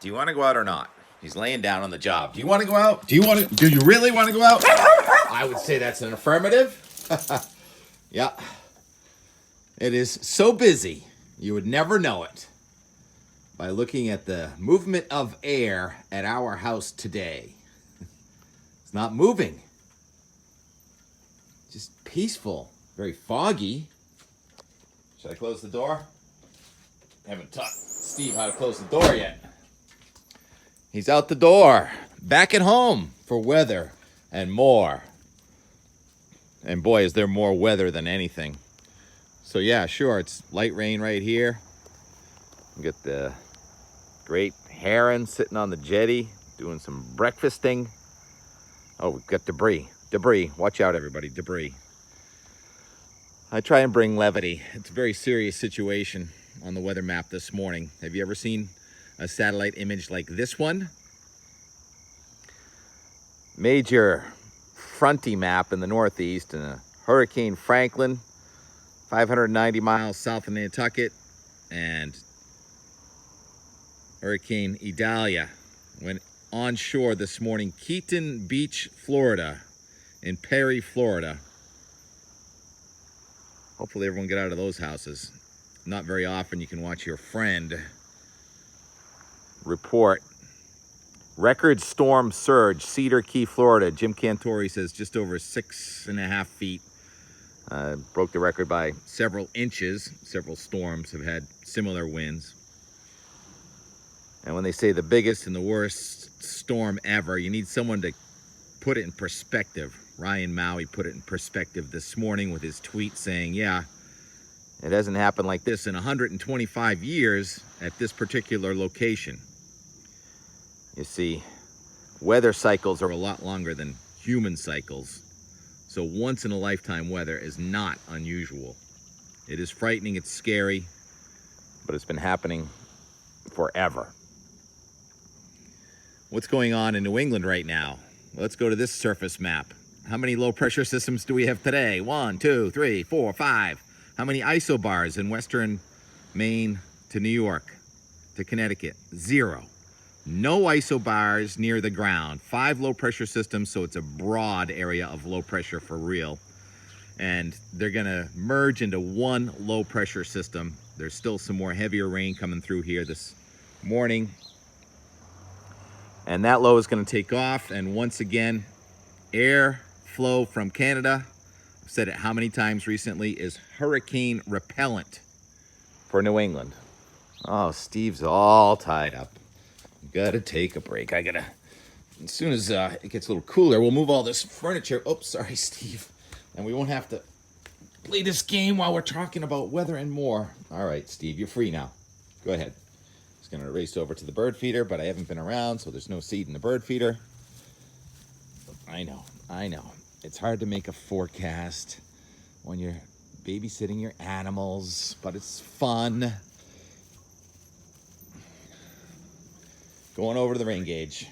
Do you want to go out or not? He's laying down on the job. Do you want to go out? Do you really want to go out? I would say that's an affirmative. Yeah. It is so busy, you would never know it by looking at the movement of air at our house today. It's not moving. Just peaceful. Very foggy. Should I close the door? Haven't taught Steve how to close the door yet. He's out the door, back at home for weather and more. And boy, is there more weather than anything. So yeah, sure, it's light rain right here. We got the great heron sitting on the jetty doing some breakfasting. Oh, we've got debris. Debris. Watch out, everybody. Debris. I try and bring levity. It's a very serious situation on the weather map this morning. Have you ever seen a satellite image like this one? Major fronty map in the Northeast, and a Hurricane Franklin, 590 miles south of Nantucket, and Hurricane Idalia went onshore this morning, Keaton Beach, Florida, in Perry, Florida. Hopefully everyone get out of those houses. Not very often you can watch your friend report record storm surge, Cedar Key, Florida. Jim Cantori says just over 6.5 feet. Broke the record by several inches. Several storms have had similar winds. And when they say the biggest and the worst storm ever, you need someone to put it in perspective. Ryan Maui put it in perspective this morning with his tweet saying, yeah, it hasn't happened like this in 125 years at this particular location. You see, weather cycles are a lot longer than human cycles. So once in a lifetime weather is not unusual. It is frightening, it's scary, but it's been happening forever. What's going on in New England right now? Let's go to this surface map. How many low pressure systems do we have today? 1, 2, 3, 4, 5. How many isobars in western Maine to New York to Connecticut? 0. No isobars near the ground. 5 low pressure systems, so it's a broad area of low pressure for real. And they're gonna merge into one low pressure system. There's still some more heavier rain coming through here this morning. And that low is gonna take off, and once again, air flow from Canada, I've said it how many times recently, is hurricane repellent for New England. Oh, Steve's all tied up. Gotta take a break. As soon as it gets a little cooler, we'll move all this furniture. Oh, sorry, Steve. And we won't have to play this game while we're talking about weather and more. All right, Steve, you're free now. Go ahead. Just gonna race over to the bird feeder, but I haven't been around, so there's no seed in the bird feeder. I know. It's hard to make a forecast when you're babysitting your animals, but it's fun. Going over to the rain gauge.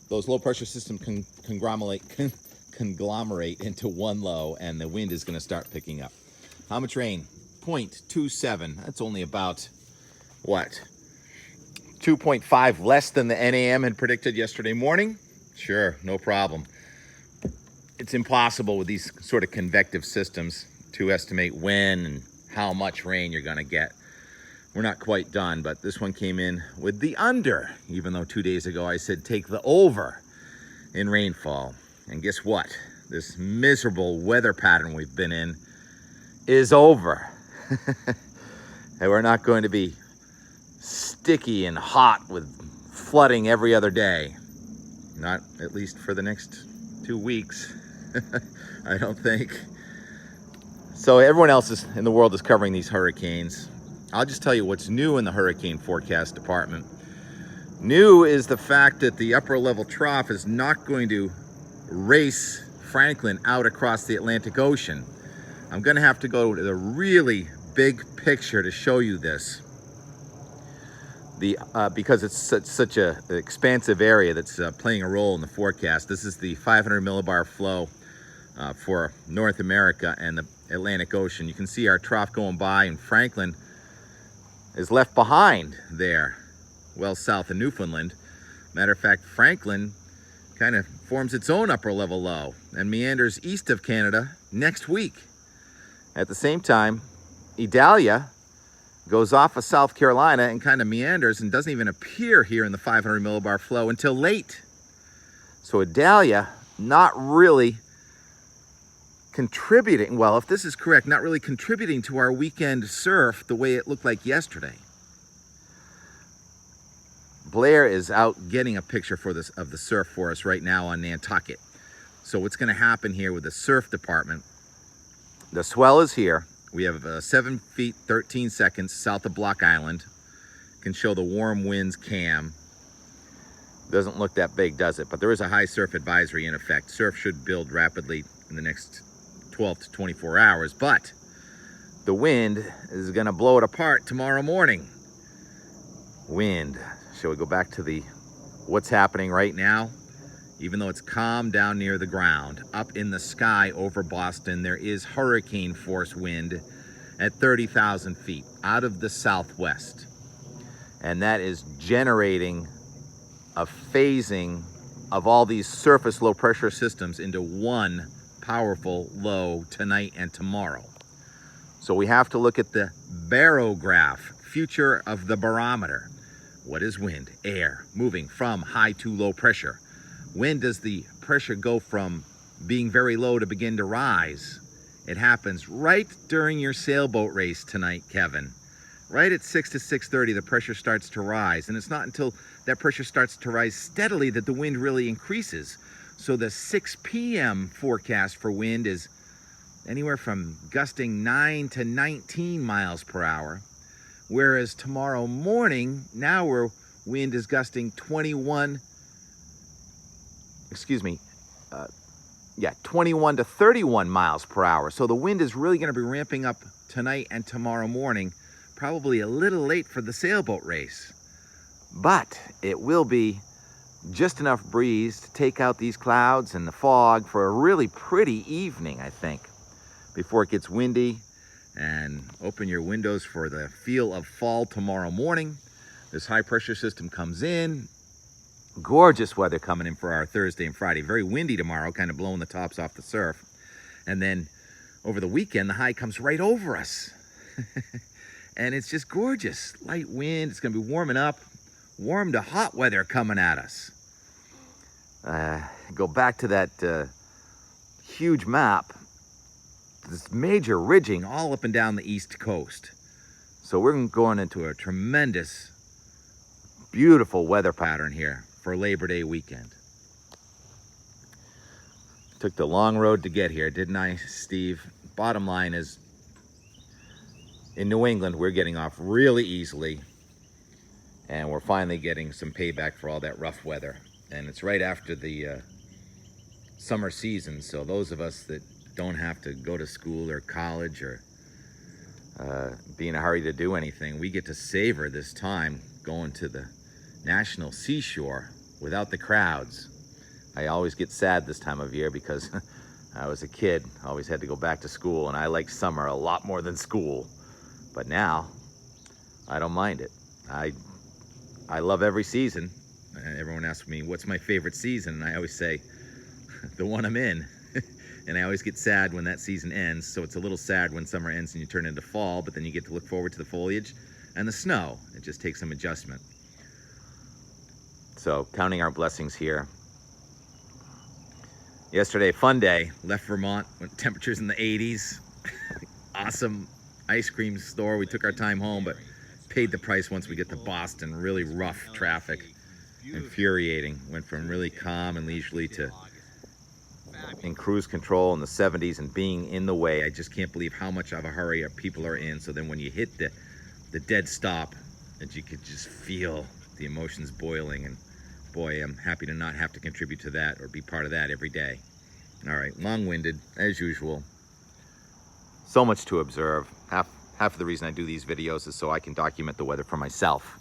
Those low pressure systems conglomerate into one low, and the wind is going to start picking up. How much rain? 0.27. That's only about, 2.5 less than the NAM had predicted yesterday morning? Sure, no problem. It's impossible with these sort of convective systems to estimate when and how much rain you're going to get. We're not quite done, but this one came in with the under, even though 2 days ago I said take the over in rainfall. And guess what? This miserable weather pattern we've been in is over. And we're not going to be sticky and hot with flooding every other day. Not at least for the next 2 weeks, I don't think. So everyone else in the world is covering these hurricanes. I'll just tell you what's new in the hurricane forecast department. New is the fact that the upper level trough is not going to race Franklin out across the Atlantic Ocean. I'm going to have to go to the really big picture to show you this. Because it's such an expansive area that's playing a role in the forecast. This is the 500 millibar flow for North America and the Atlantic Ocean. You can see our trough going by, and Franklin is left behind there well south of Newfoundland. Matter of fact, Franklin kind of forms its own upper level low and meanders east of Canada next week. At the same time, Idalia goes off of South Carolina and kind of meanders and doesn't even appear here in the 500 millibar flow until late. So Idalia not really contributing, well, if this is correct, not really contributing to our weekend surf the way it looked like yesterday. Blair is out getting a picture for this of the surf for us right now on Nantucket. So what's going to happen here with the surf department, the swell is here. We have 7 feet 13 seconds south of Block Island. Can show the warm winds cam. Doesn't look that big, does it? But there is a high surf advisory in effect. Surf should build rapidly in the next 12 to 24 hours, but the wind is going to blow it apart tomorrow morning. Wind. Shall we go back to what's happening right now? Even though it's calm down near the ground, up in the sky over Boston, there is hurricane force wind at 30,000 feet out of the southwest. And that is generating a phasing of all these surface low pressure systems into one powerful low tonight and tomorrow. So we have to look at the barograph, future of the barometer. What is wind? Air moving from high to low pressure. When does the pressure go from being very low to begin to rise? It happens right during your sailboat race tonight, Kevin. Right at 6 to 6:30, the pressure starts to rise. And it's not until that pressure starts to rise steadily that the wind really increases. So the 6 p.m. forecast for wind is anywhere from gusting 9 to 19 miles per hour. Whereas tomorrow morning, now wind is gusting 21 to 31 miles per hour. So the wind is really going to be ramping up tonight and tomorrow morning, probably a little late for the sailboat race. But it will be just enough breeze to take out these clouds and the fog for a really pretty evening, I think, before it gets windy. And open your windows for the feel of fall tomorrow morning. This high pressure system comes in. Gorgeous weather coming in for our Thursday and Friday. Very windy tomorrow, kind of blowing the tops off the surf. And then over the weekend, the high comes right over us. And it's just gorgeous. Light wind, it's going to be warming up. Warm to hot weather coming at us. Go back to that huge map. This major ridging all up and down the East Coast. So we're going into a tremendous, beautiful weather pattern here for Labor Day weekend. Took the long road to get here, didn't I, Steve? Bottom line is, in New England, we're getting off really easily, and we're finally getting some payback for all that rough weather. And it's right after the summer season, so those of us that don't have to go to school or college or be in a hurry to do anything, we get to savor this time going to the national seashore without the crowds. I always get sad this time of year because I was a kid, always had to go back to school, and I like summer a lot more than school. But now, I don't mind it. I love every season. Everyone asks me, what's my favorite season? And I always say, the one I'm in. And I always get sad when that season ends, so it's a little sad when summer ends and you turn into fall, but then you get to look forward to the foliage and the snow. It just takes some adjustment. So, counting our blessings here. Yesterday, fun day. Left Vermont, went temperatures in the 80s. Awesome ice cream store. We took our time home, but paid the price once we get to Boston. Really rough traffic. Infuriating. Went from really calm and leisurely to in cruise control in the 70s and being in the way. I just can't believe how much of a hurry people are in. So then when you hit the dead stop, that you could just feel the emotions boiling. And boy, I'm happy to not have to contribute to that or be part of that every day. All right, long-winded as usual. So much to observe. Half of the reason I do these videos is so I can document the weather for myself.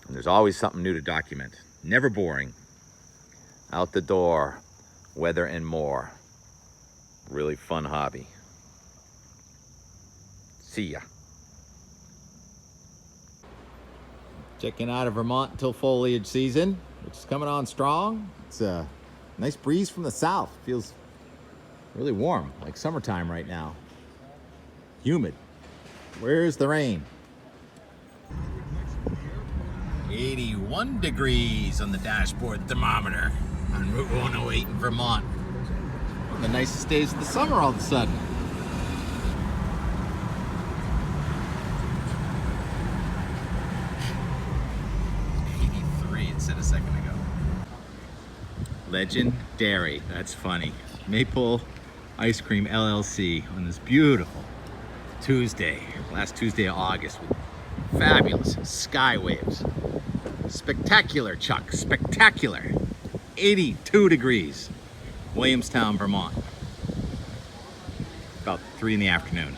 And there's always something new to document. Never boring. Out the door. Weather and more. Really fun hobby. See ya. Checking out of Vermont until foliage season, which is coming on strong. It's a nice breeze from the south. Feels really warm, like summertime right now. Humid. Where's the rain? 81 degrees on the dashboard thermometer on Route 108 in Vermont. One of the nicest days of the summer all of a sudden. Said a second ago. Legendary, that's funny. Maple Ice Cream LLC on this beautiful Tuesday, last Tuesday of August, with fabulous sky waves. Spectacular, Chuck, spectacular. 82 degrees, Williamstown, Vermont. About 3 in the afternoon.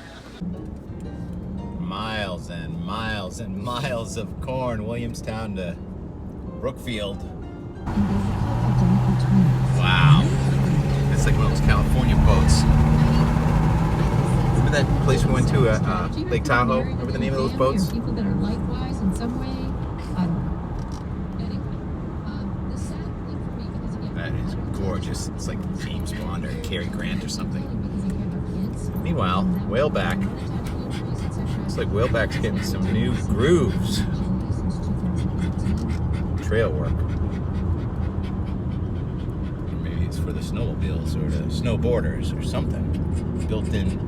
Miles and miles and miles of corn, Williamstown to Brookfield. Wow. It's like one of those California boats. Remember that place we went to at Lake Tahoe? Remember the name of those boats? People that are likewise in some way. That is gorgeous. It's like James Bond or Cary Grant or something. Meanwhile, Whaleback. It's like Whaleback's getting some new grooves. Trail work. Maybe it's for the snowmobiles or the snowboarders or something. Built-in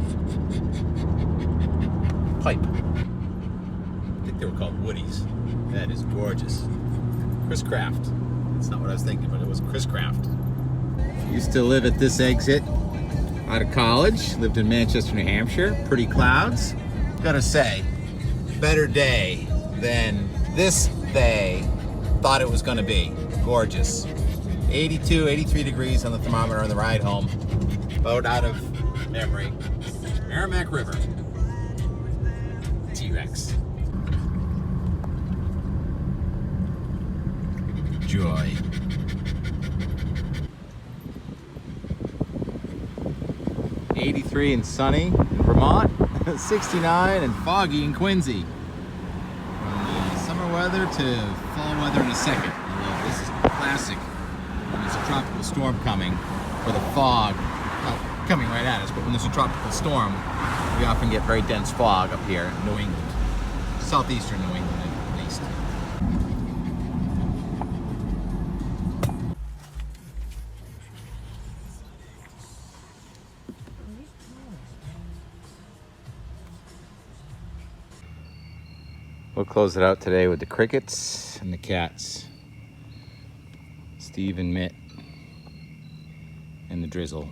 pipe. I think they were called Woodies. That is gorgeous. Chris Craft. That's not what I was thinking, but it was Chris Craft. Used to live at this exit out of college. Lived in Manchester, New Hampshire. Pretty clouds. Gotta say, better day than this day thought it was going to be. Gorgeous. 82, 83 degrees on the thermometer on the ride home. Boat out of memory. Merrimack River. T-Rex. Joy. '83 and sunny in Vermont. 69 and foggy in Quincy. Summer weather to fall weather in a second. This is classic. When there's a tropical storm coming, or the fog, not coming right at us, but when there's a tropical storm, we often get very dense fog up here in New England. Southeastern New England at least. We'll close it out today with the crickets and the cats. Steve and Mitt and the drizzle.